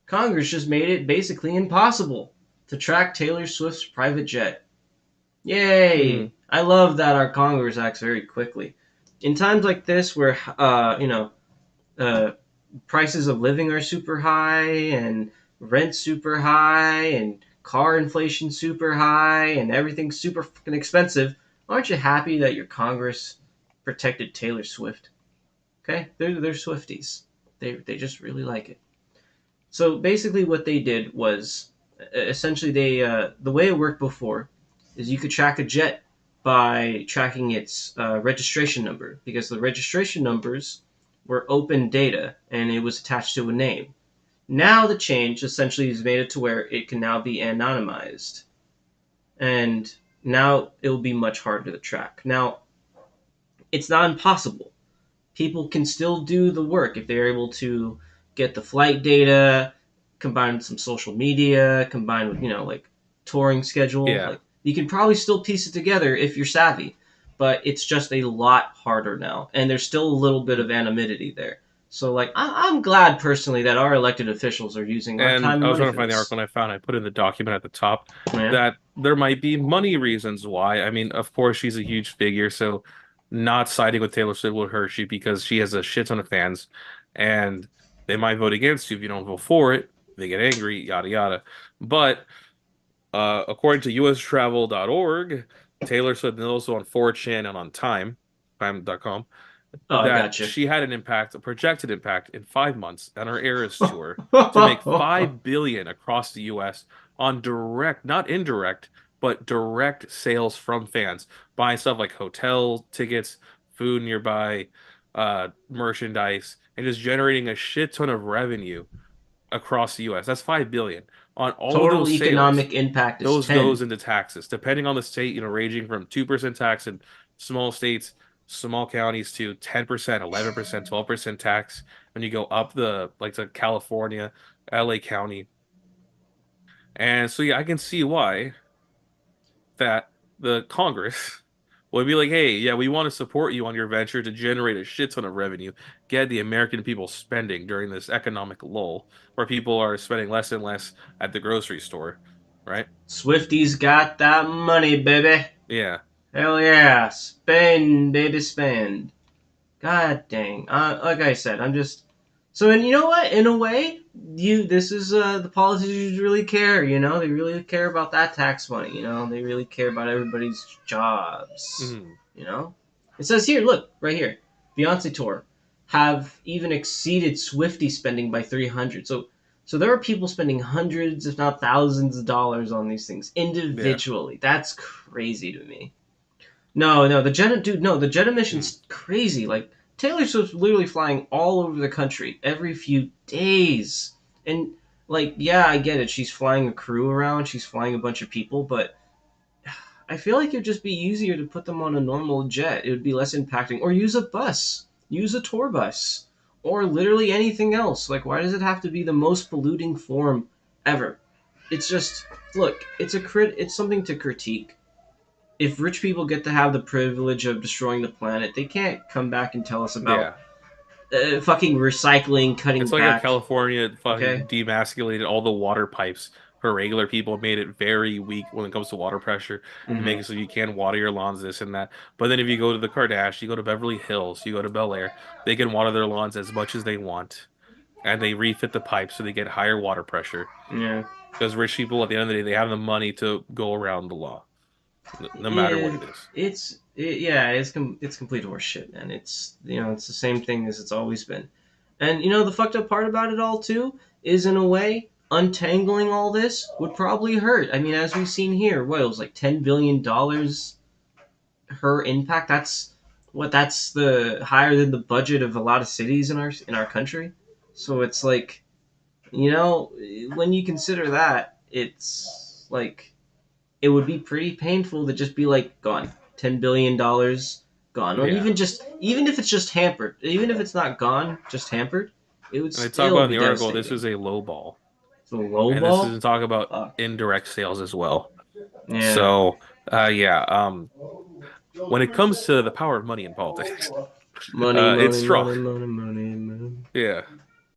Congress just made it basically impossible to track Taylor Swift's private jet. Hmm. Yay! I love that our Congress acts very quickly. In times like this, where uh, prices of living are super high and rent super high and car inflation super high and everything's super fucking expensive, aren't you happy that your Congress protected Taylor Swift? Okay, they're Swifties. They just really like it. So basically, what they did was essentially the way it worked before is you could track a jet by tracking its registration number because the registration numbers were open data and it was attached to a name. Now the change essentially has made it to where it can now be anonymized, and now it will be much harder to track. Now it's not impossible. People can still do the work if they're able to get the flight data, combined with some social media, combined with like touring schedule. Yeah. Like you can probably still piece it together if you're savvy, but it's just a lot harder now, and there's still a little bit of anonymity there. So like I'm glad personally that our elected officials are using our And time I and was money trying to for find the this. article and I found I put in the document at the top Yeah. that there might be money reasons why. I mean, of course, she's a huge figure, so not siding with Taylor Swift will hurt you because she has a shit ton of fans, and they might vote against you if you don't vote for it. They get angry, yada yada. But according to ustravel.org, Taylor Swift, and also on 4chan and on time.com, Oh, I that gotcha. she had an impact, a projected impact in 5 months on her Eras tour to make 5 billion across the US on direct, not indirect, but direct sales from fans, buying stuff like hotel tickets, food nearby, merchandise, and just generating a shit ton of revenue across the US. That's 5 billion. On all of Total those sales, economic impact is those goes 10. into taxes, depending on the state, ranging from 2% tax in small states, small counties to 10%, 11%, 12% tax when you go up the like to California, LA County. And so yeah, I can see why that the Congress would be like, hey, yeah, we want to support you on your venture to generate a shit ton of revenue, get the American people spending during this economic lull where people are spending less and less at the grocery store, right? Swifties got that money, baby. Yeah. Hell yeah. Spend, baby, spend. God dang. Like I said, I'm just. So, and you know what? In a way, this is the politicians really care. They really care about that tax money. They really care about everybody's jobs. Mhm. You know, it says here, look right here, Beyonce tour have even exceeded Swifty spending by 300. So there are people spending hundreds, if not thousands, of dollars on these things Yeah. individually. That's crazy to me. No, the jet, dude. No, the jet Mhm. emission's crazy. Like Taylor Swift's literally flying all over the country every few days, and like, yeah, I get it. She's flying a crew around. She's flying a bunch of people, but I feel like it'd just be easier to put them on a normal jet. It would be less impacting, or use a bus, use a tour bus, or literally anything else. Like, why does it have to be the most polluting form ever? It's just look. It's something to critique. If rich people get to have the privilege of destroying the planet, they can't come back and tell us about Yeah. fucking recycling, It's cutting like how back. California Okay. fucking demasculated all the water pipes for regular people, made it very weak when it comes to water pressure, and make Mm-hmm. it so you can water your lawns, this and that. But then if you go to the Kardashians, you go to Beverly Hills, you go to Bel Air, they can water their lawns as much as they want, and they refit the pipes so they get higher water pressure. Yeah. Because rich people, at the end of the day, they have the money to go around the law, no matter what Yeah. it is. Yeah. It's complete horseshit, man. It's the same thing as it's always been. And the fucked up part about it all too is, in a way, untangling all this would probably hurt. I mean, as we've seen here, what it was like $10 billion. Her impact. That's the higher than the budget of a lot of cities in our country. So it's like, when you consider that, it's like it would be pretty painful to just be like gone, $10 billion gone, or Yeah. even if it's just hampered, even if it's not gone, just hampered, it would And they talk still about in be the article, this devastating. is a low ball. So low And this ball, isn't talk about fuck indirect sales as well. yeah. So, yeah, when it comes to the power of money in politics, Money, it's money, strong. money, money, money, money. Yeah.